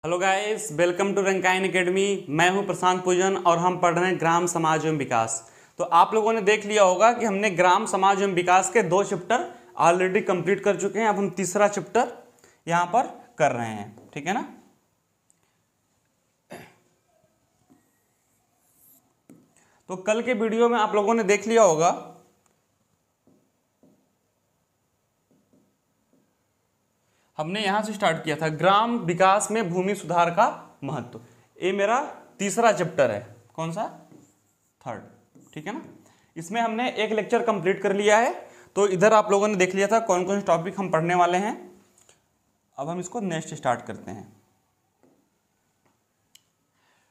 Hello guys, welcome to Rankayan academy. मैं हूं प्रशांत पूजन और हम पढ़ रहे हैं ग्राम समाज एवं विकास। तो आप लोगों ने देख लिया होगा कि हमने ग्राम समाज एवं विकास के 2 चैप्टर ऑलरेडी कंप्लीट कर चुके हैं। अब हम तीसरा चैप्टर यहां पर कर रहे हैं, ठीक है ना। तो कल के वीडियो में आप लोगों ने देख लिया होगा हमने यहां से स्टार्ट किया था ग्राम विकास में भूमि सुधार का महत्व। ये मेरा तीसरा चैप्टर है। कौन सा? थर्ड, ठीक है ना। इसमें हमने एक लेक्चर कंप्लीट कर लिया है। तो इधर आप लोगों ने देख लिया था कौन कौन से टॉपिक हम पढ़ने वाले हैं। अब हम इसको नेक्स्ट स्टार्ट करते हैं।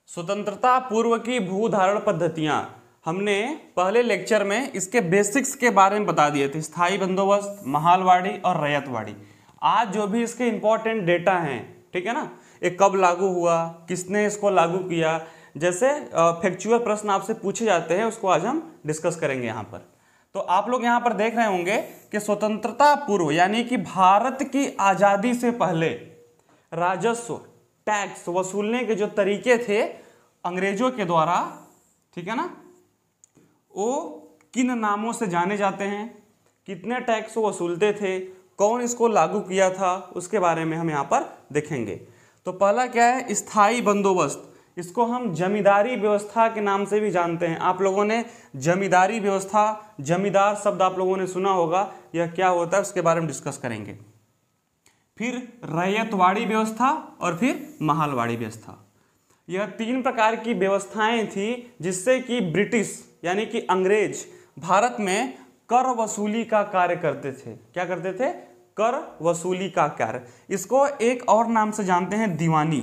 स्वतंत्रता पूर्व की भूधारण पद्धतियां। हमने पहले लेक्चर में इसके बेसिक्स के बारे में बता दिए थे, स्थायी बंदोबस्त, महालवाड़ी और रैयतवाड़ी। आज जो भी इसके इंपॉर्टेंट डेटा हैं, ठीक है ना, ये कब लागू हुआ, किसने इसको लागू किया, जैसे फैक्चुअल प्रश्न आपसे पूछे जाते हैं, उसको आज हम डिस्कस करेंगे यहाँ पर। तो आप लोग यहाँ पर देख रहे होंगे कि स्वतंत्रता पूर्व यानी कि भारत की आज़ादी से पहले राजस्व टैक्स वसूलने के जो तरीके थे अंग्रेजों के द्वारा, ठीक है ना, वो किन नामों से जाने जाते हैं, कितने टैक्स वसूलते थे, कौन इसको लागू किया था, उसके बारे में हम यहाँ पर देखेंगे। तो पहला क्या है? स्थायी बंदोबस्त। इसको हम जमींदारी व्यवस्था के नाम से भी जानते हैं। आप लोगों ने जमींदारी व्यवस्था, जमींदार शब्द आप लोगों ने सुना होगा, यह क्या होता है उसके बारे में डिस्कस करेंगे। फिर रैयतवाड़ी व्यवस्था और फिर महालवाड़ी व्यवस्था। यह 3 प्रकार की व्यवस्थाएं थी जिससे कि ब्रिटिश यानी कि अंग्रेज भारत में कर वसूली का कार्य करते थे। क्या करते थे? कर वसूली का कार्य। इसको एक और नाम से जानते हैं, दीवानी।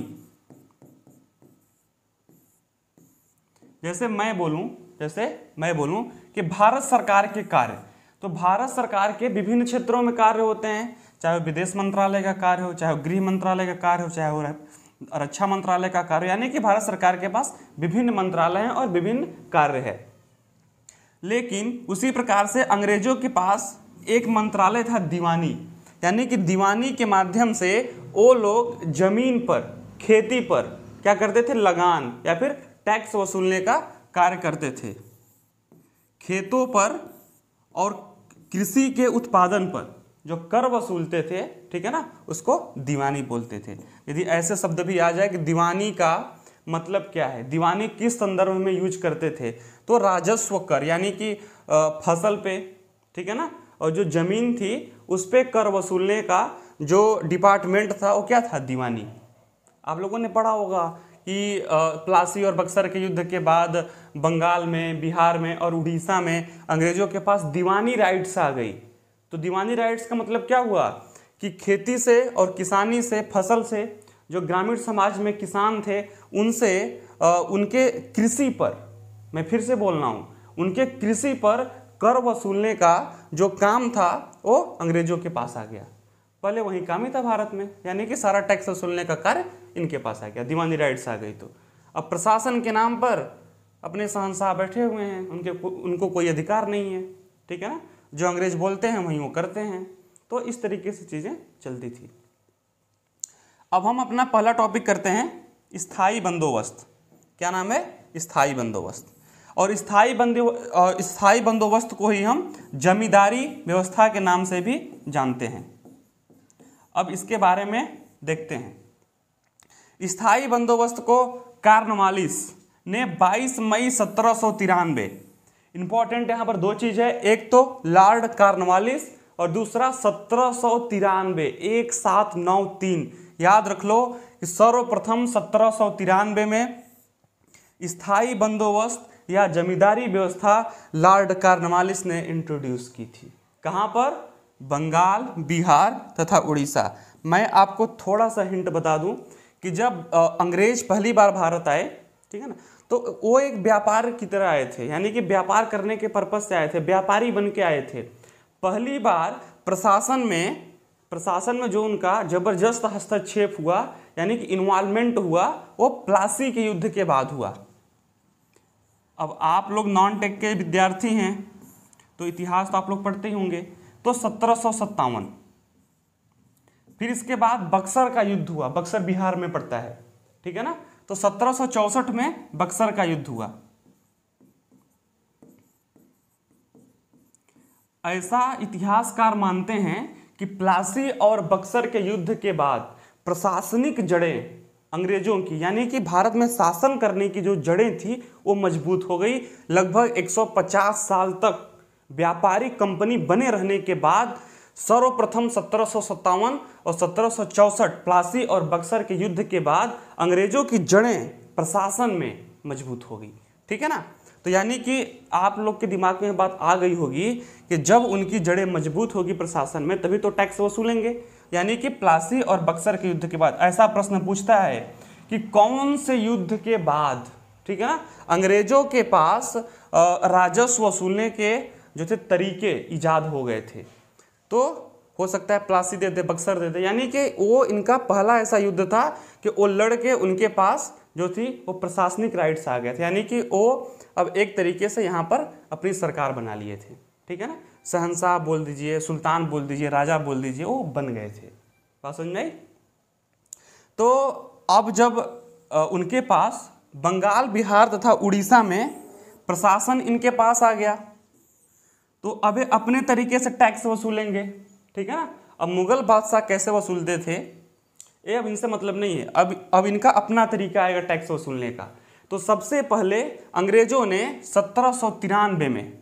जैसे मैं बोलूं कि भारत सरकार के कार्य, तो भारत सरकार के विभिन्न क्षेत्रों में कार्य होते हैं, चाहे वो विदेश मंत्रालय का कार्य हो, चाहे वो गृह मंत्रालय का कार्य हो, चाहे वो रक्षा मंत्रालय का कार्य, यानी कि भारत सरकार के पास विभिन्न मंत्रालय हैं और विभिन्न कार्य है। लेकिन उसी प्रकार से अंग्रेजों के पास एक मंत्रालय था, दीवानी। यानी कि दीवानी के माध्यम से वो लोग जमीन पर, खेती पर क्या करते थे? लगान या फिर टैक्स वसूलने का कार्य करते थे। खेतों पर और कृषि के उत्पादन पर जो कर वसूलते थे, ठीक है ना, उसको दीवानी बोलते थे। यदि ऐसे शब्द भी आ जाए कि दीवानी का मतलब क्या है, दीवानी किस संदर्भ में यूज करते थे, तो राजस्व कर यानी कि फसल पे, ठीक है ना, और जो जमीन थी उस पे कर वसूलने का जो डिपार्टमेंट था वो क्या था? दीवानी। आप लोगों ने पढ़ा होगा कि प्लासी और बक्सर के युद्ध के बाद बंगाल में, बिहार में और उड़ीसा में अंग्रेजों के पास दीवानी राइट्स आ गई। तो दीवानी राइट्स का मतलब क्या हुआ कि खेती से और किसानी से, फसल से, जो ग्रामीण समाज में किसान थे उनसे उनके कृषि पर, मैं फिर से बोल रहा हूँ, उनके कृषि पर कर वसूलने का जो काम था वो अंग्रेजों के पास आ गया। पहले वही काम ही था भारत में, यानी कि सारा टैक्स वसूलने का कार्य इनके पास आ गया, दीवानी राइट्स आ गई। तो अब प्रशासन के नाम पर अपने शहंशाह बैठे हुए हैं, उनको कोई अधिकार नहीं है, ठीक है ना, जो अंग्रेज बोलते हैं वही वो करते हैं। तो इस तरीके से चीज़ें चलती थी। अब हम अपना पहला टॉपिक करते हैं, स्थायी बंदोबस्त। क्या नाम है? स्थायी बंदोबस्त। और स्थायी बंदोबस्त को ही हम जमींदारी व्यवस्था के नाम से भी जानते हैं। अब इसके बारे में देखते हैं। स्थायी बंदोबस्त को कॉर्नवालिस ने 22 मई 1793, इंपॉर्टेंट यहाँ पर 2 चीज है, एक तो लॉर्ड कॉर्नवालिस और दूसरा 1793, 1793। याद रख लो कि सर्वप्रथम 1793 में स्थायी बंदोबस्त या जमींदारी व्यवस्था लॉर्ड कॉर्नवालिस ने इंट्रोड्यूस की थी। कहाँ पर? बंगाल, बिहार तथा उड़ीसा। मैं आपको थोड़ा सा हिंट बता दूं कि जब अंग्रेज पहली बार भारत आए, ठीक है ना, तो वो एक व्यापार की तरह आए थे, यानी कि व्यापार करने के पर्पज से आए थे, व्यापारी बन के आए थे। पहली बार प्रशासन में जो उनका जबरदस्त हस्तक्षेप हुआ, यानी कि इन्वॉल्वमेंट हुआ, वो प्लासी के युद्ध के बाद हुआ। अब आप लोग नॉन टेक के विद्यार्थी हैं तो इतिहास तो आप लोग पढ़ते ही होंगे। तो 1757 फिर इसके बाद बक्सर का युद्ध हुआ, बक्सर बिहार में पड़ता है, ठीक है ना। तो 1764 में बक्सर का युद्ध हुआ। ऐसा इतिहासकार मानते हैं कि प्लासी और बक्सर के युद्ध के बाद प्रशासनिक जड़ें अंग्रेजों की, यानी कि भारत में शासन करने की जो जड़ें थी वो मजबूत हो गई। लगभग 150 साल तक व्यापारिक कंपनी बने रहने के बाद सर्वप्रथम 1757 और 1764 प्लासी और बक्सर के युद्ध के बाद अंग्रेजों की जड़ें प्रशासन में मजबूत हो गई, ठीक है ना। तो यानी कि आप लोग के दिमाग में बात आ गई होगी कि जब उनकी जड़ें मजबूत होगी प्रशासन में तभी तो टैक्स वसूलेंगे। यानी कि प्लासी और बक्सर के युद्ध के बाद ऐसा प्रश्न पूछता है कि कौन से युद्ध के बाद, ठीक है ना, अंग्रेजों के पास राजस्व वसूलने के जो थे तरीके इजाद हो गए थे। तो हो सकता है प्लासी दे दे, बक्सर दे दे, यानी कि वो इनका पहला ऐसा युद्ध था कि वो लड़के उनके पास जो थी वो प्रशासनिक राइट्स आ गए थे, यानी कि वो अब एक तरीके से यहाँ पर अपनी सरकार बना लिए थे, ठीक है ना। शहंशाह बोल दीजिए, सुल्तान बोल दीजिए, राजा बोल दीजिए, वो बन गए थे। बात समझ में आई। तो अब जब उनके पास बंगाल, बिहार तथा उड़ीसा में प्रशासन इनके पास आ गया तो अब अपने तरीके से टैक्स वसूलेंगे, ठीक है ना। अब मुगल बादशाह कैसे वसूलते थे ये अब इनसे मतलब नहीं है, अब इनका अपना तरीका आएगा टैक्स वसूलने का। तो सबसे पहले अंग्रेजों ने 1793 में,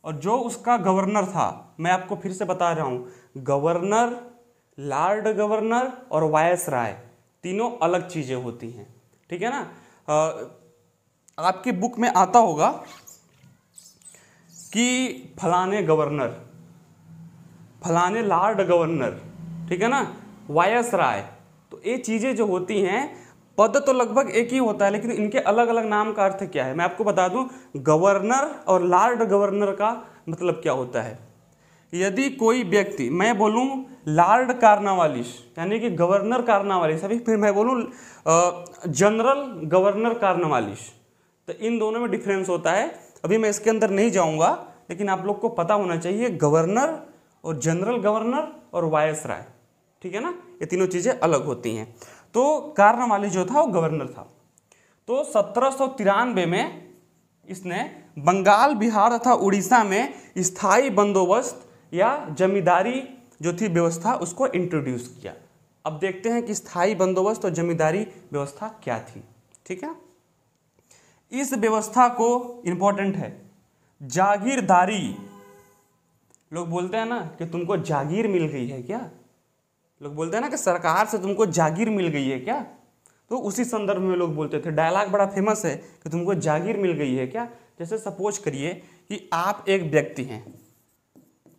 और जो उसका गवर्नर था, मैं आपको फिर से बता रहा हूँ, गवर्नर, लॉर्ड गवर्नर और वायसराय तीनों अलग चीज़ें होती हैं, ठीक है ना। आपकी बुक में आता होगा कि फलाने गवर्नर, फलाने लॉर्ड गवर्नर, ठीक है ना, वायसराय। तो ये चीज़ें जो होती हैं, पद तो लगभग एक ही होता है लेकिन इनके अलग अलग नाम का अर्थ क्या है मैं आपको बता दूं। गवर्नर और लॉर्ड गवर्नर का मतलब क्या होता है। यदि कोई व्यक्ति, मैं बोलूं लॉर्ड कार्नवालिस यानी कि गवर्नर कार्नवालिस, अभी फिर मैं बोलूं जनरल गवर्नर कार्नवालिस, तो इन दोनों में डिफरेंस होता है। अभी मैं इसके अंदर नहीं जाऊंगा लेकिन आप लोग को पता होना चाहिए गवर्नर और जनरल गवर्नर और वायसराय, ठीक है ना, ये तीनों चीज़ें अलग होती हैं। तो कार्नवालिस जो था वो गवर्नर था। तो 1793 में इसने बंगाल, बिहार तथा उड़ीसा में स्थायी बंदोबस्त या जमींदारी जो थी व्यवस्था उसको इंट्रोड्यूस किया। अब देखते हैं कि स्थायी बंदोबस्त और जमींदारी व्यवस्था क्या थी, ठीक है। इस व्यवस्था को इंपॉर्टेंट है जागीरदारी, लोग बोलते हैं ना कि तुमको जागीर मिल गई है क्या, लोग बोलते हैं ना कि सरकार से तुमको जागीर मिल गई है क्या, तो उसी संदर्भ में लोग बोलते थे। डायलॉग बड़ा फेमस है कि तुमको जागीर मिल गई है क्या। जैसे सपोज करिए कि आप एक व्यक्ति हैं,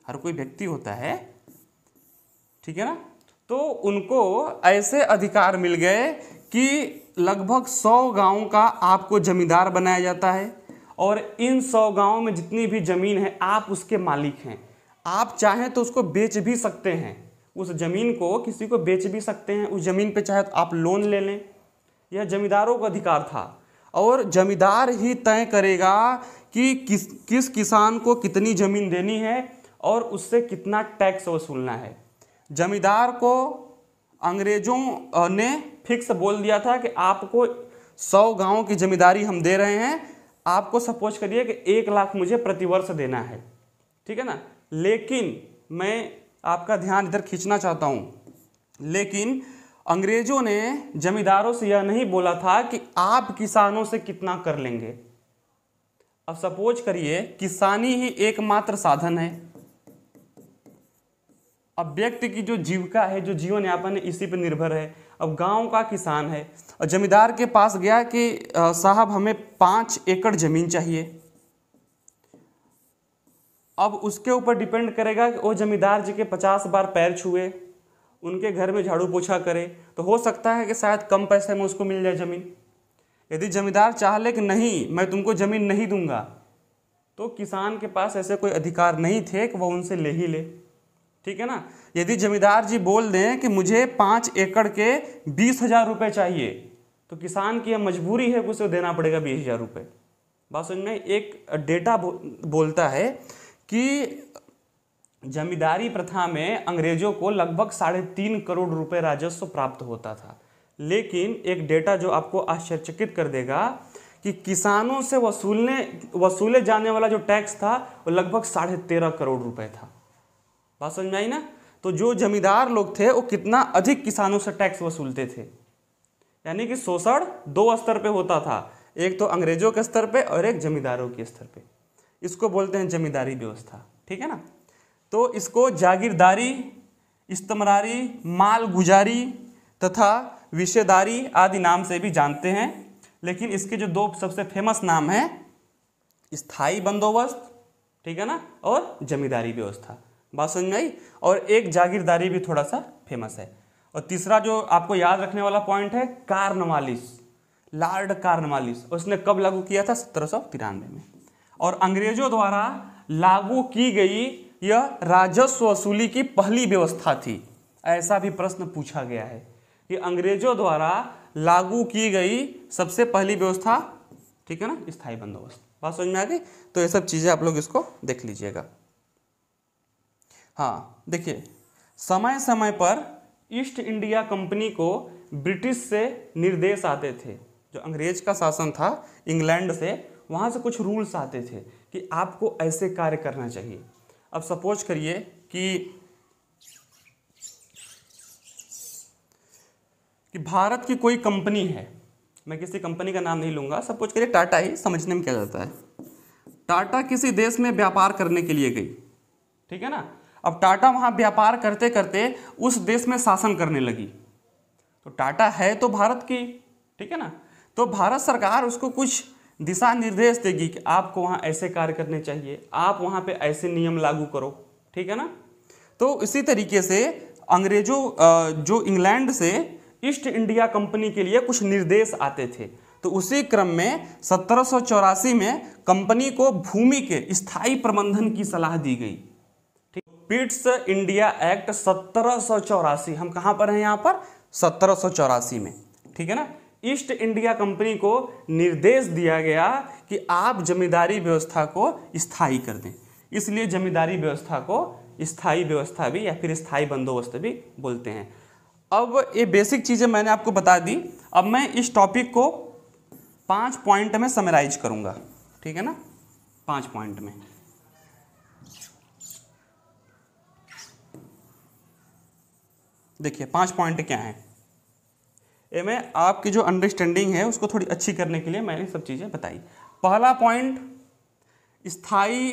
हर कोई व्यक्ति होता है, ठीक है ना, तो उनको ऐसे अधिकार मिल गए कि लगभग 100 गाँव का आपको जमींदार बनाया जाता है और इन 100 गाँव में जितनी भी जमीन है आप उसके मालिक हैं। आप चाहें तो उसको बेच भी सकते हैं, उस जमीन को किसी को बेच भी सकते हैं, उस जमीन पे चाहे तो आप लोन ले लें। यह जमींदारों का अधिकार था और जमींदार ही तय करेगा कि किस किसान को कितनी ज़मीन देनी है और उससे कितना टैक्स वसूलना है। जमींदार को अंग्रेज़ों ने फिक्स बोल दिया था कि आपको 100 गाँव की जमींदारी हम दे रहे हैं, आपको सपोज करिए कि 1 लाख मुझे प्रतिवर्ष देना है, ठीक है ना। लेकिन मैं आपका ध्यान इधर खींचना चाहता हूँ, लेकिन अंग्रेजों ने जमींदारों से यह नहीं बोला था कि आप किसानों से कितना कर लेंगे। अब सपोज करिए किसानी ही एकमात्र साधन है, अब व्यक्ति की जो जीविका है, जो जीवन यापन है, इसी पर निर्भर है। अब गांव का किसान है और जमींदार के पास गया कि साहब हमें 5 एकड़ जमीन चाहिए। अब उसके ऊपर डिपेंड करेगा कि वो जमींदार जी के 50 बार पैर छुए, उनके घर में झाड़ू पोछा करे, तो हो सकता है कि शायद कम पैसे में उसको मिल जाए ज़मीन। यदि जमींदार चाह ले कि नहीं मैं तुमको ज़मीन नहीं दूंगा, तो किसान के पास ऐसे कोई अधिकार नहीं थे कि वह उनसे ले ही ले, ठीक है ना। यदि जमींदार जी बोल दें कि मुझे 5 एकड़ के 20,000 रुपये चाहिए, तो किसान की यह मजबूरी है कि उसे देना पड़ेगा 20,000 रुपये। बात समझ में। एक डेटा बोलता है कि जमींदारी प्रथा में अंग्रेजों को लगभग 3.5 करोड़ रुपए राजस्व प्राप्त होता था। लेकिन एक डेटा जो आपको आश्चर्यचकित कर देगा कि किसानों से वसूले जाने वाला जो टैक्स था वो लगभग 13.5 करोड़ रुपए था। बात समझ में आई ना। तो जो जमींदार लोग थे वो कितना अधिक किसानों से टैक्स वसूलते थे, यानी कि शोषण 2 स्तर पे होता था, एक तो अंग्रेजों के स्तर पे और एक जमींदारों के स्तर पे। इसको बोलते हैं जमींदारी व्यवस्था, ठीक है ना। तो इसको जागीरदारी, इस्तमरारी, मालगुजारी तथा विशेदारी आदि नाम से भी जानते हैं। लेकिन इसके जो 2 सबसे फेमस नाम हैं, स्थायी बंदोबस्त, ठीक है ना, और जमींदारी व्यवस्था। बात समझ में आई। और एक जागीरदारी भी थोड़ा सा फेमस है। और तीसरा जो आपको याद रखने वाला पॉइंट है कार्नवालिस, लॉर्ड कार्नवालिस। उसने कब लागू किया था? 1793 में। और अंग्रेजों द्वारा लागू की गई यह राजस्व वसूली की पहली व्यवस्था थी। ऐसा भी प्रश्न पूछा गया है कि अंग्रेजों द्वारा लागू की गई सबसे पहली व्यवस्था, ठीक है ना, स्थायी बंदोबस्त। बात समझ में आ गई। तो ये सब चीजें आप लोग इसको देख लीजिएगा। हाँ देखिए, समय समय पर ईस्ट इंडिया कंपनी को ब्रिटिश से निर्देश आते थे। जो अंग्रेज का शासन था इंग्लैंड से, वहाँ से कुछ रूल्स आते थे कि आपको ऐसे कार्य करना चाहिए। अब सपोज करिए कि भारत की कोई कंपनी है, मैं किसी कंपनी का नाम नहीं लूँगा, सपोज करिए टाटा ही, समझने में क्या जाता है। टाटा किसी देश में व्यापार करने के लिए गई, ठीक है ना। अब टाटा वहाँ व्यापार करते करते उस देश में शासन करने लगी। तो टाटा है तो भारत की, ठीक है ना। तो भारत सरकार उसको कुछ दिशा निर्देश देगी कि आपको वहाँ ऐसे कार्य करने चाहिए, आप वहाँ पे ऐसे नियम लागू करो, ठीक है ना। तो इसी तरीके से अंग्रेजों जो इंग्लैंड से ईस्ट इंडिया कंपनी के लिए कुछ निर्देश आते थे। तो उसी क्रम में 1784 में कंपनी को भूमि के स्थायी प्रबंधन की सलाह दी गई। ठीक, पिट्स इंडिया एक्ट 1784, हम कहाँ पर हैं यहाँ पर? 1784 में, ठीक है ना। ईस्ट इंडिया कंपनी को निर्देश दिया गया कि आप जमींदारी व्यवस्था को स्थायी कर दें। इसलिए जमींदारी व्यवस्था को स्थायी व्यवस्था भी या फिर स्थायी बंदोबस्त भी बोलते हैं। अब ये बेसिक चीज़ें मैंने आपको बता दी। अब मैं इस टॉपिक को 5 पॉइंट में समराइज करूंगा, ठीक है ना, 5 पॉइंट में। देखिए 5 पॉइंट क्या हैं, ये मैं आपकी जो अंडरस्टैंडिंग है उसको थोड़ी अच्छी करने के लिए मैंने सब चीज़ें बताई। पहला पॉइंट, स्थायी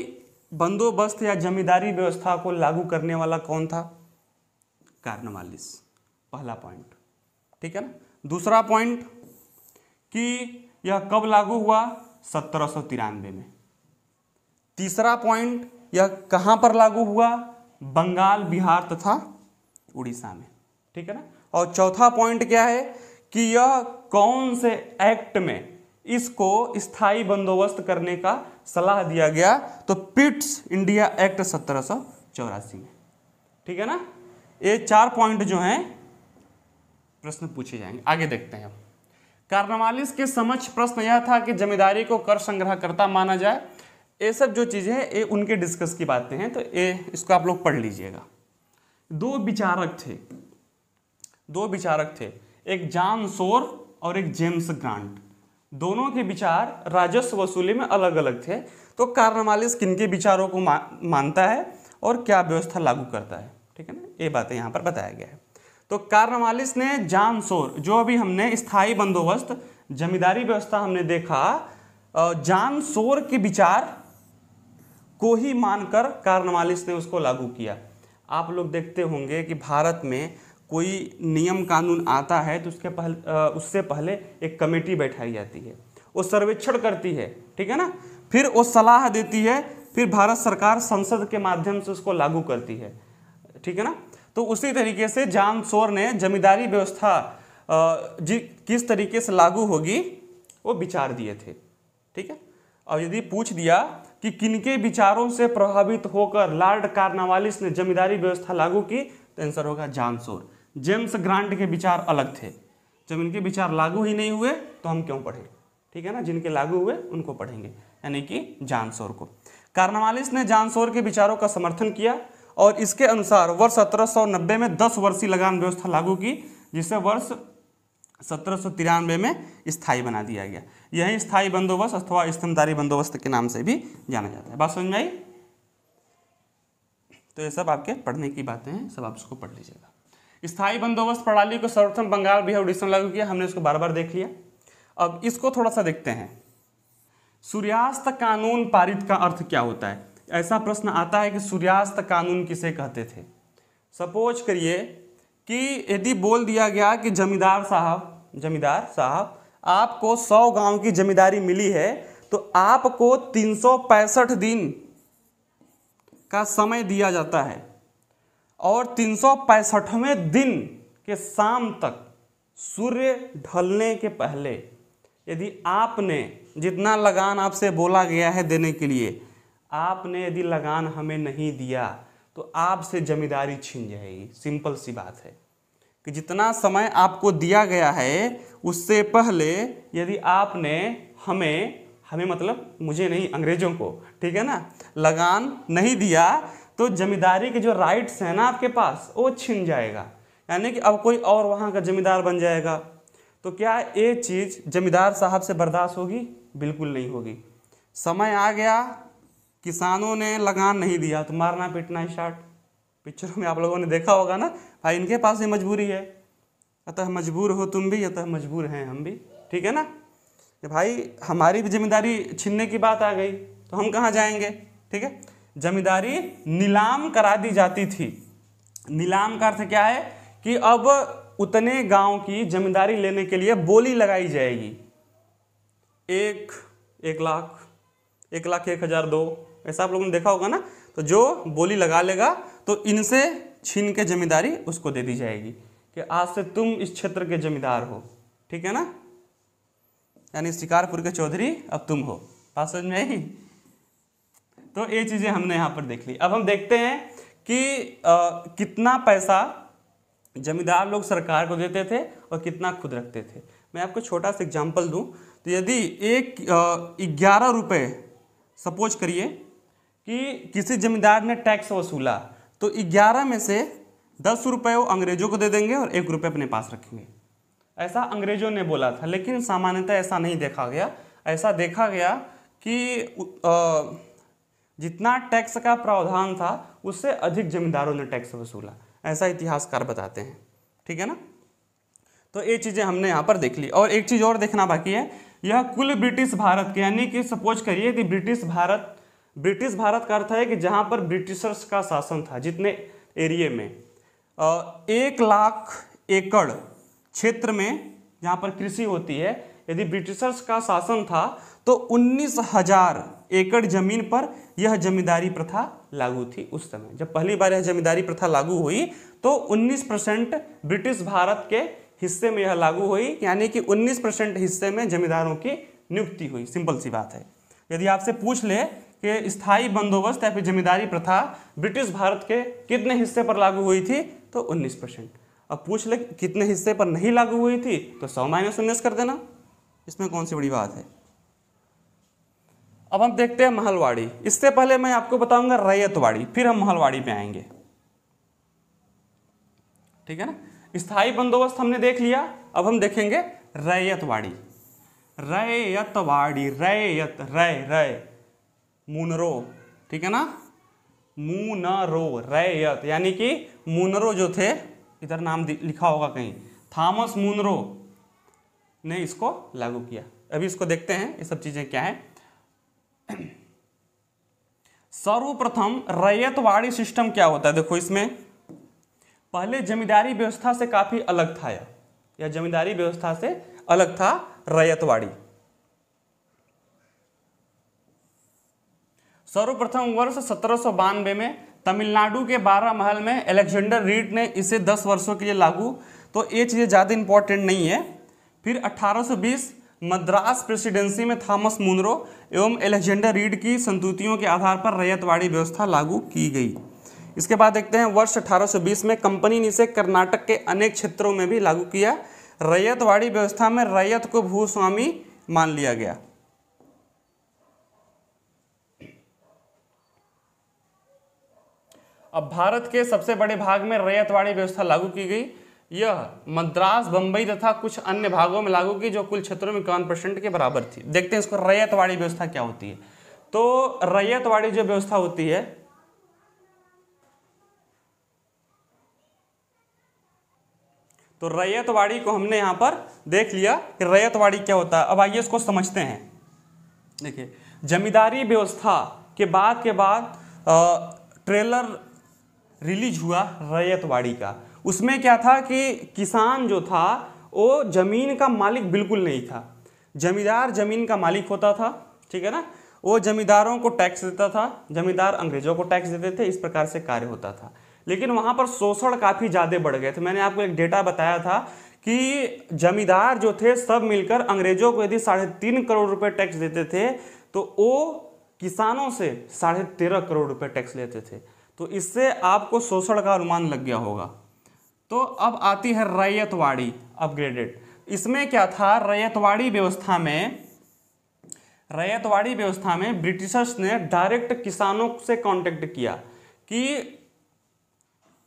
बंदोबस्त या जमींदारी व्यवस्था को लागू करने वाला कौन था? कार्नवालिस, पहला पॉइंट, ठीक है ना। दूसरा पॉइंट कि यह कब लागू हुआ? 1793 में। तीसरा पॉइंट, यह कहाँ पर लागू हुआ? बंगाल, बिहार तथा उड़ीसा में, ठीक है ना। और चौथा पॉइंट क्या है कि यह कौन से एक्ट में इसको स्थायी बंदोबस्त करने का सलाह दिया गया? तो पिट्स इंडिया एक्ट 1784 में, ठीक है ना। ये 4 पॉइंट जो हैं प्रश्न पूछे जाएंगे। आगे देखते हैं। अब कार्नवालिस के समक्ष प्रश्न यह था कि जमींदारी को कर संग्रहकर्ता माना जाए। ये सब जो चीजें हैं ये उनके डिस्कस की बातें हैं, तो ये इसको आप लोग पढ़ लीजिएगा। 2 विचारक थे, एक जॉन सोर और एक जेम्स ग्रांट। दोनों के विचार राजस्व वसूली में अलग अलग थे। तो कार्नवालिस किनके विचारों को मानता है और क्या व्यवस्था लागू करता है, ठीक है ना, ये बातें यहाँ पर बताया गया है। तो कार्नवालिस ने जॉन सोर, जो अभी हमने स्थायी बंदोबस्त जमींदारी व्यवस्था हमने देखा, जॉन सोर के विचार को ही मानकर कार्नवालिस ने उसको लागू किया। आप लोग देखते होंगे कि भारत में कोई नियम कानून आता है तो उससे पहले एक कमेटी बैठाई जाती है, वो सर्वेक्षण करती है, ठीक है ना, फिर वो सलाह देती है, फिर भारत सरकार संसद के माध्यम से उसको लागू करती है, ठीक है ना। तो उसी तरीके से जॉन सोर ने जमींदारी व्यवस्था किस तरीके से लागू होगी वो विचार दिए थे, ठीक है। और यदि पूछ दिया कि किनके विचारों से प्रभावित होकर लॉर्ड कार्नवालिस ने जमींदारी व्यवस्था लागू की, तो आंसर होगा जॉन सोर। जेम्स ग्रांट के विचार अलग थे। जब इनके विचार लागू ही नहीं हुए तो हम क्यों पढ़े, ठीक है ना। जिनके लागू हुए उनको पढ़ेंगे, यानी कि जॉन सोर को। कार्नवालिस ने जॉन सोर के विचारों का समर्थन किया और इसके अनुसार वर्ष 1790 में 10 वर्षीय लगान व्यवस्था लागू की, जिसे वर्ष 1793 में स्थायी बना दिया गया। यही स्थायी बंदोबस्त अथवा स्तंभदारी बंदोबस्त के नाम से भी जाना जाता है। बात समझ में आई? तो ये सब आपके पढ़ने की बातें हैं, सब आप उसको पढ़ लीजिएगा। स्थायी बंदोबस्त प्रणाली को सर्वप्रथम बंगाल, बिहार, उड़ीसा में लागू किया, हमने उसको बार बार देख लिया। अब इसको थोड़ा सा देखते हैं। सूर्यास्त कानून पारित का अर्थ क्या होता है? ऐसा प्रश्न आता है कि सूर्यास्त कानून किसे कहते थे। सपोज करिए कि यदि बोल दिया गया कि जमींदार साहब आपको 100 गांव की जमींदारी मिली है, तो आपको 365 दिन का समय दिया जाता है और 365वें दिन के शाम तक सूर्य ढलने के पहले यदि आपने जितना लगान आपसे बोला गया है देने के लिए, आपने यदि लगान हमें नहीं दिया तो आपसे जमींदारी छीन जाएगी। सिंपल सी बात है कि जितना समय आपको दिया गया है उससे पहले यदि आपने हमें मतलब मुझे नहीं, अंग्रेजों को, ठीक है ना, लगान नहीं दिया तो जमींदारी के जो राइट्स हैं ना आपके पास, वो छिन जाएगा। यानी कि अब कोई और वहाँ का जमींदार बन जाएगा। तो क्या ये चीज़ जमींदार साहब से बर्दाश्त होगी? बिल्कुल नहीं होगी। समय आ गया, किसानों ने लगान नहीं दिया तो मारना पीटना स्टार्ट। पिक्चरों में आप लोगों ने देखा होगा ना, भाई इनके पास ही मजबूरी है, अतः मजबूर हो तुम भी, अतः मजबूर हैं हम भी, ठीक है ना। कि भाई हमारी भी जिम्मेदारी छीनने की बात आ गई तो हम कहाँ जाएंगे, ठीक है। जमींदारी नीलाम करा दी जाती थी। नीलाम का अर्थ क्या है कि अब उतने गांव की जमींदारी लेने के लिए बोली लगाई जाएगी। 1 लाख, 1,01,000, 2, ऐसा आप लोगों ने देखा होगा ना। तो जो बोली लगा लेगा तो इनसे छीन के जमींदारी उसको दे दी जाएगी कि आज से तुम इस क्षेत्र के जमींदार हो, ठीक है ना। यानी शिकारपुर के चौधरी अब तुम हो। बात समझ में आई? तो ये चीज़ें हमने यहाँ पर देख ली। अब हम देखते हैं कि कितना पैसा जमींदार लोग सरकार को देते थे और कितना खुद रखते थे। मैं आपको छोटा सा एग्जांपल दूं तो यदि 11 रुपये सपोज करिए कि किसी जमींदार ने टैक्स वसूला, तो 11 में से 10 रुपये वो अंग्रेजों को दे देंगे और 1 रुपये अपने पास रखेंगे। ऐसा अंग्रेजों ने बोला था, लेकिन सामान्यतः ऐसा नहीं देखा गया। ऐसा देखा गया कि जितना टैक्स का प्रावधान था उससे अधिक जमींदारों ने टैक्स वसूला, ऐसा इतिहासकार बताते हैं, ठीक है ना। तो ये चीज़ें हमने यहाँ पर देख ली। और एक चीज़ और देखना बाकी है, यह कुल ब्रिटिश भारत के, यानी कि सपोज करिए कि ब्रिटिश भारत का अर्थ है कि जहाँ पर ब्रिटिशर्स का शासन था, जितने एरिए में 1 लाख एकड़ क्षेत्र में जहाँ पर कृषि होती है, यदि ब्रिटिशर्स का शासन था तो 19,000 एकड़ जमीन पर यह जमींदारी प्रथा लागू थी। उस समय जब पहली बार यह जमींदारी प्रथा लागू हुई तो 19% ब्रिटिश भारत के हिस्से में यह लागू हुई, यानी कि 19% हिस्से में जमींदारों की नियुक्ति हुई। सिंपल सी बात है। यदि आपसे पूछ ले कि स्थायी बंदोबस्त या फिर जमींदारी प्रथा ब्रिटिश भारत के कितने हिस्से पर लागू हुई थी, तो 19%। अब पूछ ले कितने हिस्से पर नहीं लागू हुई थी, तो 100 - 19 कर देना, इसमें कौन सी बड़ी बात है। अब हम देखते हैं महलवाड़ी। इससे पहले मैं आपको बताऊंगा रैयतवाड़ी, फिर हम महलवाड़ी पे आएंगे, ठीक है ना। स्थायी बंदोबस्त हमने देख लिया, अब हम देखेंगे रैयतवाड़ी। रैयतवाड़ी, रैयत मुनरो, ठीक है ना, मुनरो, रैयत, यानी कि मुनरो जो थे, इधर नाम लिखा होगा कहीं, थॉमस मुनरो ने इसको लागू किया। अभी इसको देखते हैं ये सब चीजें क्या है। सर्वप्रथम रैयतवाड़ी सिस्टम क्या होता है, देखो इसमें पहले जमींदारी व्यवस्था से काफी अलग था। यह जमींदारी व्यवस्था से अलग था रैयतवाड़ी। सर्वप्रथम वर्ष 1792 में तमिलनाडु के 12 महल में अलेक्जेंडर रीड ने इसे 10 वर्षों के लिए लागू, तो ये चीज़ें ज़्यादा इंपॉर्टेंट नहीं है। फिर 1820 मद्रास प्रेसिडेंसी में थॉमस मुनरो एवं अलेक्जेंडर रीड की संतुतियों के आधार पर रैयतवाड़ी व्यवस्था लागू की गई। इसके बाद देखते हैं वर्ष 1820 में कंपनी ने इसे कर्नाटक के अनेक क्षेत्रों में भी लागू किया। रैयतवाड़ी व्यवस्था में रैयत को भूस्वामी मान लिया गया। अब भारत के सबसे बड़े भाग में रैयतवाड़ी व्यवस्था लागू की गई। यह मद्रास, बंबई तथा कुछ अन्य भागों में लागू की, जो कुल क्षेत्रों में 51% के बराबर थी। देखते हैं इसको रैयतवाड़ी व्यवस्था क्या होती है। तो रैयतवाड़ी जो व्यवस्था होती है, तो रैयतवाड़ी को हमने यहां पर देख लिया कि रैयतवाड़ी क्या होता है। अब आइए इसको समझते हैं। देखिए, जमींदारी व्यवस्था के बाद ट्रेलर रिलीज हुआ रैयतवाड़ी का। उसमें क्या था कि किसान जो था वो जमीन का मालिक बिल्कुल नहीं था, जमींदार जमीन का मालिक होता था, ठीक है ना। वो जमींदारों को टैक्स देता था, जमींदार अंग्रेजों को टैक्स देते थे, इस प्रकार से कार्य होता था। लेकिन वहां पर शोषण काफी ज्यादा बढ़ गए थे। मैंने आपको एक डेटा बताया था कि जमींदार जो थे सब मिलकर अंग्रेजों को यदि 3.5 करोड़ रुपए टैक्स देते थे तो वो किसानों से 13.5 करोड़ रुपए टैक्स लेते थे। तो इससे आपको शोषण का अनुमान लग गया होगा। तो अब आती है रैयतवाड़ी अपग्रेडेड। इसमें क्या था, रैयतवाड़ी व्यवस्था में ब्रिटिशर्स ने डायरेक्ट किसानों से कांटेक्ट किया कि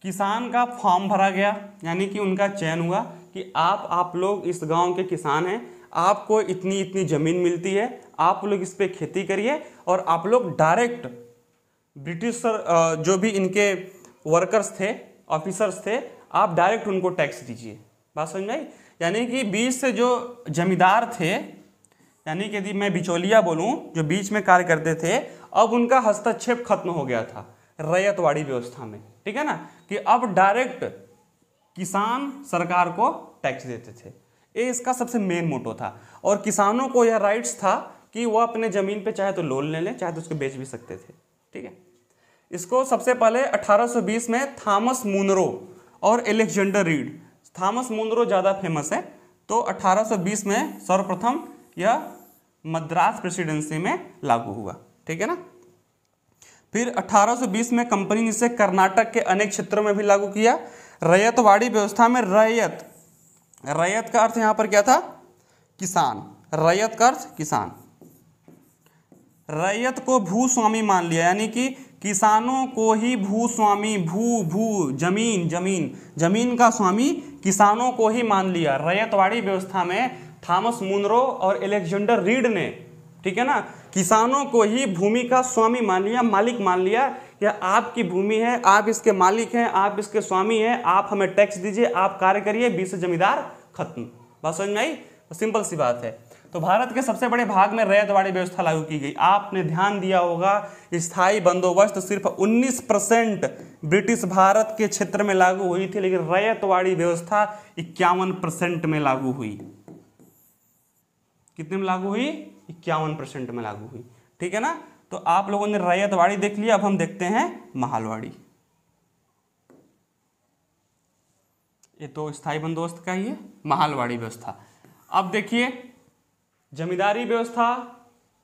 किसान का फॉर्म भरा गया, यानी कि उनका चयन हुआ कि आप लोग इस गांव के किसान हैं, आपको इतनी इतनी जमीन मिलती है, आप लोग इस पे खेती करिए और आप लोग डायरेक्ट ब्रिटिश जो भी इनके वर्कर्स थे, ऑफिसर्स थे, आप डायरेक्ट उनको टैक्स दीजिए। बात समझ में आई? यानी कि बीच से जो जमींदार थे, यानी कि यदि मैं बिचौलिया बोलूं, जो बीच में कार्य करते थे, अब उनका हस्तक्षेप खत्म हो गया था रैयतवाड़ी व्यवस्था में, ठीक है ना, कि अब डायरेक्ट किसान सरकार को टैक्स देते थे। ये इसका सबसे मेन मोटो था। और किसानों को यह राइट्स था कि वह अपने जमीन पे चाहे तो लोन ले लें, चाहे तो उसको बेच भी सकते थे, ठीक है। इसको सबसे पहले 1820 में थॉमस मुनरो और एलेक्जेंडर रीड, थॉमस मुनरो ज़्यादा फेमस है, तो 1820 में सर्वप्रथम यह मद्रास प्रेसिडेंसी में लागू हुआ, ठीक है ना। फिर 1820 में कंपनी ने इसे कर्नाटक के अनेक क्षेत्रों में भी लागू किया। रैयतवाड़ी व्यवस्था में रैयत का अर्थ यहां पर क्या था, किसान। रैयत का अर्थ किसान। रैयत को भूस्वामी मान लिया, यानी कि किसानों को ही भूस्वामी, जमीन का स्वामी किसानों को ही मान लिया। रैयतवाड़ी व्यवस्था में थॉमस मुनरो और एलेक्जेंडर रीड ने, ठीक है ना, किसानों को ही भूमि का स्वामी मान लिया, मालिक मान लिया। यह आपकी भूमि है, आप इसके मालिक हैं, आप इसके स्वामी हैं, आप हमें टैक्स दीजिए, आप कार्य करिए, बीच से जमींदार खत्म। बात समझ में आई? सिंपल सी बात है। तो भारत के सबसे बड़े भाग में रैयतवाड़ी व्यवस्था लागू की गई। आपने ध्यान दिया होगा, स्थायी बंदोबस्त सिर्फ 19% ब्रिटिश भारत के क्षेत्र में लागू हुई थी, लेकिन रैयतवाड़ी व्यवस्था 51% में लागू हुई। कितने में लागू हुई? 51% में लागू हुई, ठीक है ना। तो आप लोगों ने रैयतवाड़ी देख लिया, अब हम देखते हैं महालवाड़ी। ये तो स्थायी बंदोबस्त का ही है, महालवाड़ी व्यवस्था। अब देखिए, जमींदारी व्यवस्था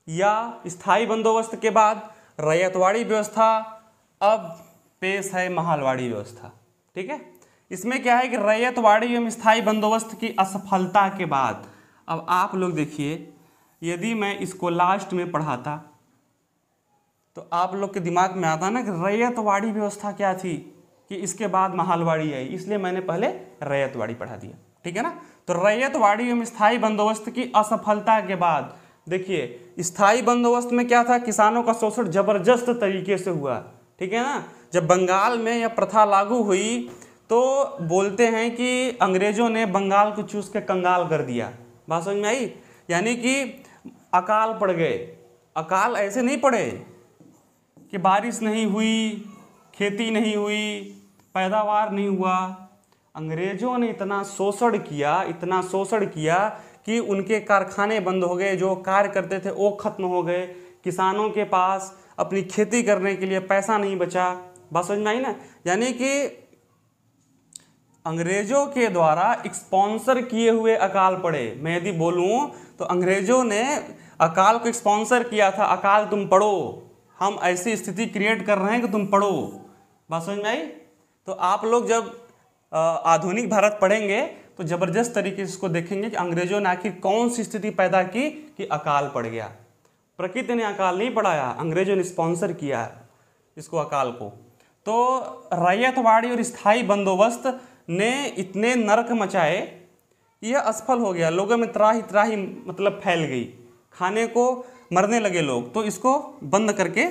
या स्थायी बंदोबस्त के बाद रैयतवाड़ी व्यवस्था, अब पेश है महालवाड़ी व्यवस्था, ठीक है। इसमें क्या है कि रैयतवाड़ी एवं स्थायी बंदोबस्त की असफलता के बाद, अब आप लोग देखिए, यदि मैं इसको लास्ट में पढ़ाता तो आप लोग के दिमाग में आता ना कि रैयतवाड़ी व्यवस्था क्या थी, कि इसके बाद महालवाड़ी आई, इसलिए मैंने पहले रैयतवाड़ी पढ़ा दिया, ठीक है ना। तो रैयतवाड़ी एवं स्थायी बंदोबस्त की असफलता के बाद देखिए, स्थायी बंदोबस्त में क्या था, किसानों का शोषण जबरदस्त तरीके से हुआ, ठीक है ना। जब बंगाल में यह प्रथा लागू हुई तो बोलते हैं कि अंग्रेजों ने बंगाल को चूस के कंगाल कर दिया। बात समझ में आई? यानी कि अकाल पड़ गए। अकाल ऐसे नहीं पड़े कि बारिश नहीं हुई, खेती नहीं हुई, पैदावार नहीं हुआ। अंग्रेजों ने इतना शोषण किया कि उनके कारखाने बंद हो गए, जो कार्य करते थे वो खत्म हो गए, किसानों के पास अपनी खेती करने के लिए पैसा नहीं बचा। बात समझ में आई ना। यानी कि अंग्रेजों के द्वारा स्पॉन्सर किए हुए अकाल पड़े। मैं यदि बोलूं तो अंग्रेजों ने अकाल को स्पॉन्सर किया था, अकाल तुम पढ़ो, हम ऐसी स्थिति क्रिएट कर रहे हैं कि तुम पढ़ो। बात समझ में आई? तो आप लोग जब आधुनिक भारत पढ़ेंगे तो जबरदस्त तरीके से इसको देखेंगे कि अंग्रेजों ने आखिर कौन सी स्थिति पैदा की कि अकाल पड़ गया। प्रकृति ने अकाल नहीं पड़ाया, अंग्रेजों ने स्पॉन्सर किया इसको, अकाल को। तो रैयतवाड़ी और स्थायी बंदोबस्त ने इतने नरक मचाए कि यह असफल हो गया, लोगों में त्राही त्राही मतलब फैल गई, खाने को मरने लगे लोग, तो इसको बंद करके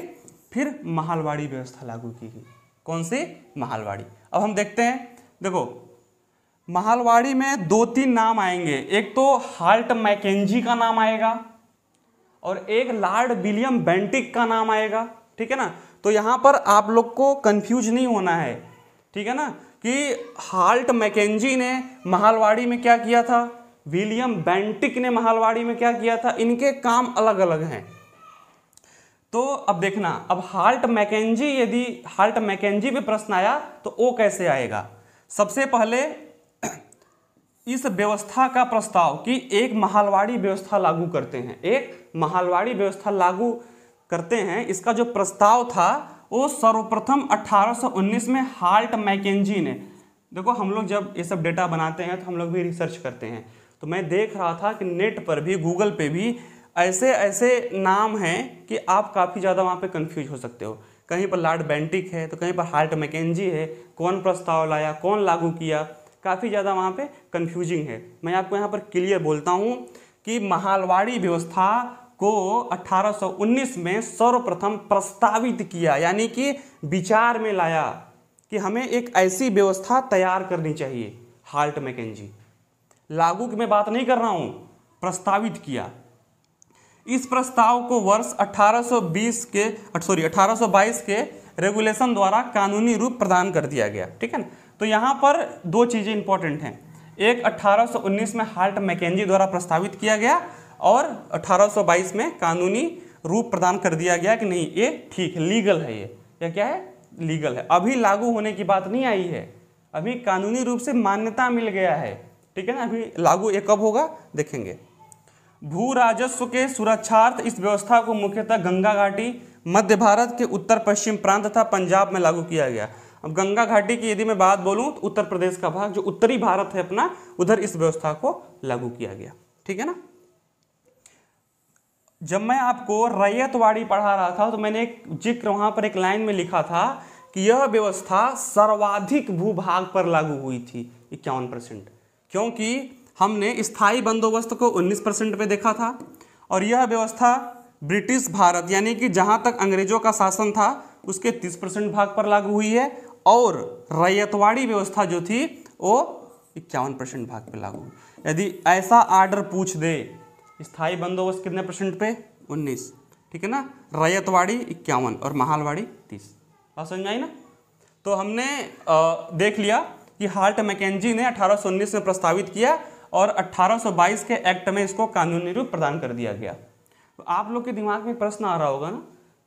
फिर महालवाड़ी व्यवस्था लागू की गई। कौन सी? महालवाड़ी। अब हम देखते हैं, देखो महालवाड़ी में 2-3 नाम आएंगे, एक तो हाल्ट मैकेंजी का नाम आएगा और एक लॉर्ड विलियम बेंटिक का नाम आएगा, ठीक है ना। तो यहाँ पर आप लोग को कंफ्यूज नहीं होना है, ठीक है ना, कि हाल्ट मैकेंजी ने महालवाड़ी में क्या किया था, विलियम बेंटिक ने महालवाड़ी में क्या किया था, इनके काम अलग अलग हैं। तो अब देखना, अब हाल्ट मैकेंजी, यदि हाल्ट मैकेंजी पे प्रश्न आया तो वो कैसे आएगा। सबसे पहले इस व्यवस्था का प्रस्ताव कि एक महालवाड़ी व्यवस्था लागू करते हैं, एक महालवाड़ी व्यवस्था लागू करते हैं, इसका जो प्रस्ताव था वो सर्वप्रथम 1819 में हाल्ट मैकेंजी ने। देखो हम लोग जब ये सब डेटा बनाते हैं तो हम लोग भी रिसर्च करते हैं, तो मैं देख रहा था कि नेट पर भी, गूगल पे भी ऐसे ऐसे नाम हैं कि आप काफ़ी ज़्यादा वहाँ पे कंफ्यूज हो सकते हो। कहीं पर लॉर्ड बेंटिक है तो कहीं पर हाल्ट मैकेंजी है, कौन प्रस्ताव लाया, कौन लागू किया, काफ़ी ज़्यादा वहाँ पे कंफ्यूजिंग है। मैं आपको यहाँ पर क्लियर बोलता हूँ कि महालवाड़ी व्यवस्था को 1819 में सर्वप्रथम प्रस्तावित किया, यानी कि विचार में लाया कि हमें एक ऐसी व्यवस्था तैयार करनी चाहिए। हाल्ट मैकेंजी, लागू की मैं बात नहीं कर रहा हूँ, प्रस्तावित किया। इस प्रस्ताव को वर्ष 1822 के रेगुलेशन द्वारा कानूनी रूप प्रदान कर दिया गया, ठीक है ना। तो यहाँ पर 2 चीज़ें इंपॉर्टेंट हैं, एक 1819 में हाल्ट मैकेंजी द्वारा प्रस्तावित किया गया और 1822 में कानूनी रूप प्रदान कर दिया गया कि नहीं ये ठीक है, लीगल है, ये क्या है, लीगल है। अभी लागू होने की बात नहीं आई है, अभी कानूनी रूप से मान्यता मिल गया है, ठीक है ना। अभी लागू ये कब होगा देखेंगे। भू राजस्व के सुरक्षार्थ इस व्यवस्था को मुख्यतः गंगा घाटी, मध्य भारत के उत्तर पश्चिम प्रांत तथा पंजाब में लागू किया गया। अब गंगा घाटी की यदि मैं बात बोलूं तो उत्तर प्रदेश का भाग जो उत्तरी भारत है अपना, उधर इस व्यवस्था को लागू किया गया, ठीक है ना। जब मैं आपको रैयतवाड़ी पढ़ा रहा था तो मैंने एक जिक्र वहां पर एक लाइन में लिखा था कि यह व्यवस्था सर्वाधिक भूभाग पर लागू हुई थी, 51%, क्योंकि हमने स्थायी बंदोबस्त को 19% पे देखा था और यह व्यवस्था ब्रिटिश भारत यानी कि जहां तक अंग्रेजों का शासन था उसके 30% भाग पर लागू हुई है, और रैयतवाड़ी व्यवस्था जो थी वो 51% भाग पर लागू हुई। यदि ऐसा आर्डर पूछ दे, स्थायी बंदोबस्त कितने परसेंट पे, 19, ठीक है ना, रैयतवाड़ी 51 और महालवाड़ी 30, बात समझ में आई ना। तो हमने देख लिया कि हाल्ट मैकेंजी ने 1819 में प्रस्तावित किया और 1822 के एक्ट में इसको कानूनी रूप प्रदान कर दिया गया। तो आप लोग के दिमाग में प्रश्न आ रहा होगा ना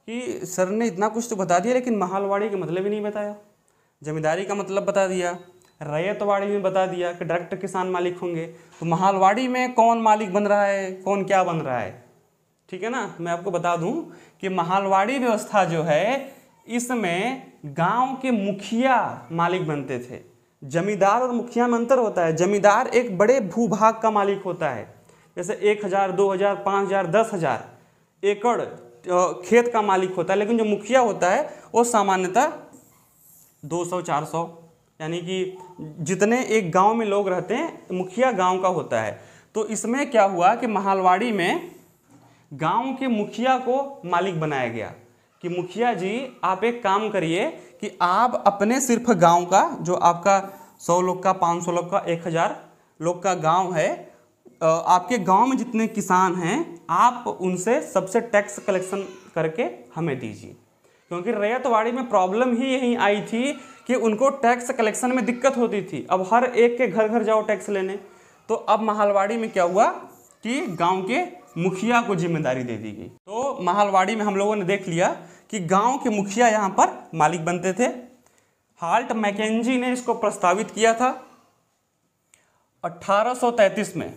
कि सर ने इतना कुछ तो बता दिया लेकिन महालवाड़ी का मतलब ही नहीं बताया। जमींदारी का मतलब बता दिया, रैयतवाड़ी में बता दिया कि डायरेक्ट किसान मालिक होंगे, तो महालवाड़ी में कौन मालिक बन रहा है, कौन क्या बन रहा है, ठीक है ना। मैं आपको बता दूं कि महालवाड़ी व्यवस्था जो है इसमें गांव के मुखिया मालिक बनते थे। जमींदार और मुखिया में अंतर होता है। जमींदार एक बड़े भूभाग का मालिक होता है, जैसे 1000, 2000, 5000, 10,000 एकड़ खेत का मालिक होता है, लेकिन जो मुखिया होता है वो सामान्यतः 200, 400, यानी कि जितने एक गांव में लोग रहते हैं मुखिया गांव का होता है। तो इसमें क्या हुआ कि महालवाड़ी में गांव के मुखिया को मालिक बनाया गया कि मुखिया जी आप एक काम करिए कि आप अपने सिर्फ गांव का, जो आपका 100 लोग का, 500 लोग का, 1000 लोग का गांव है, आपके गांव में जितने किसान हैं आप उनसे सबसे टैक्स कलेक्शन करके हमें दीजिए। क्योंकि रैयतवाड़ी में प्रॉब्लम ही यही आई थी कि उनको टैक्स कलेक्शन में दिक्कत होती थी। अब हर एक के घर घर जाओ टैक्स लेने, तो अब महालवाड़ी में क्या हुआ कि गांव के मुखिया को जिम्मेदारी दे दी गई। तो महालवाड़ी में हम लोगों ने देख लिया कि गांव के मुखिया यहाँ पर मालिक बनते थे। हाल्ट मैकेंजी ने इसको प्रस्तावित किया था 1833 में।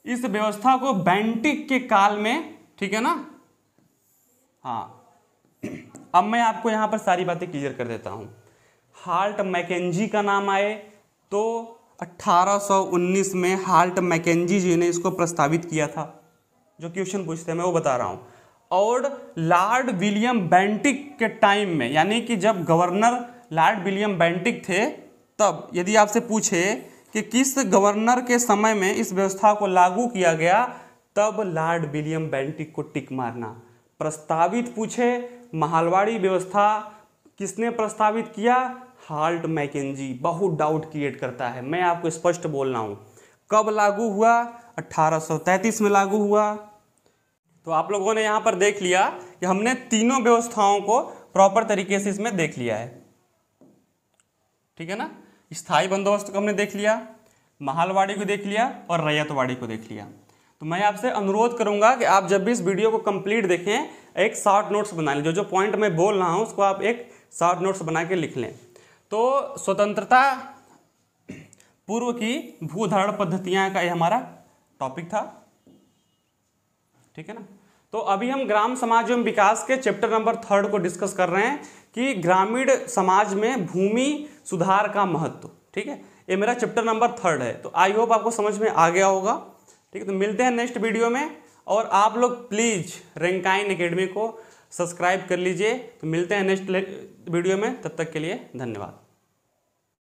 इस व्यवस्था को बेंटिक के काल में, ठीक है ना, हाँ, अब मैं आपको यहाँ पर सारी बातें क्लियर कर देता हूँ। हाल्ट मैकेंजी का नाम आए तो 1819 में हाल्ट मैकेंजी जी ने इसको प्रस्तावित किया था। जो क्वेश्चन पूछते हैं मैं वो बता रहा हूँ। और लॉर्ड विलियम बेंटिक के टाइम में, यानी कि जब गवर्नर लॉर्ड विलियम बेंटिक थे, तब यदि आपसे पूछे कि किस गवर्नर के समय में इस व्यवस्था को लागू किया गया, तब लॉर्ड विलियम बेंटिक को टिक मारना। प्रस्तावित पूछे महलवाड़ी व्यवस्था किसने प्रस्तावित किया, हाल्ट मैकेंजी। बहुत डाउट क्रिएट करता है, मैं आपको स्पष्ट बोल रहा हूँ। कब लागू हुआ, 1833 में लागू हुआ। तो आप लोगों ने यहाँ पर देख लिया कि हमने तीनों व्यवस्थाओं को प्रॉपर तरीके से इसमें देख लिया है, ठीक है ना। स्थायी बंदोबस्त को हमने देख लिया, महलवाड़ी को देख लिया और रैयतवाड़ी को देख लिया। तो मैं आपसे अनुरोध करूंगा कि आप जब भी इस वीडियो को कंप्लीट देखें, एक शॉर्ट नोट्स बना लें। जो पॉइंट मैं बोल रहा हूं उसको आप एक शॉर्ट नोट्स बना के लिख लें। तो स्वतंत्रता पूर्व की भूधारण पद्धतियां का ये हमारा टॉपिक था, ठीक है ना। तो अभी हम ग्राम समाज एवं विकास के चैप्टर नंबर 3 को डिस्कस कर रहे हैं कि ग्रामीण समाज में भूमि सुधार का महत्व, ठीक है। ये मेरा चैप्टर नंबर 3 है। तो आई होप आपको समझ में आ गया होगा, ठीक है। तो मिलते हैं नेक्स्ट वीडियो में, और आप लोग प्लीज रैंकाइन एकेडमी को सब्सक्राइब कर लीजिए। तो मिलते हैं नेक्स्ट वीडियो में, तब तक के लिए धन्यवाद।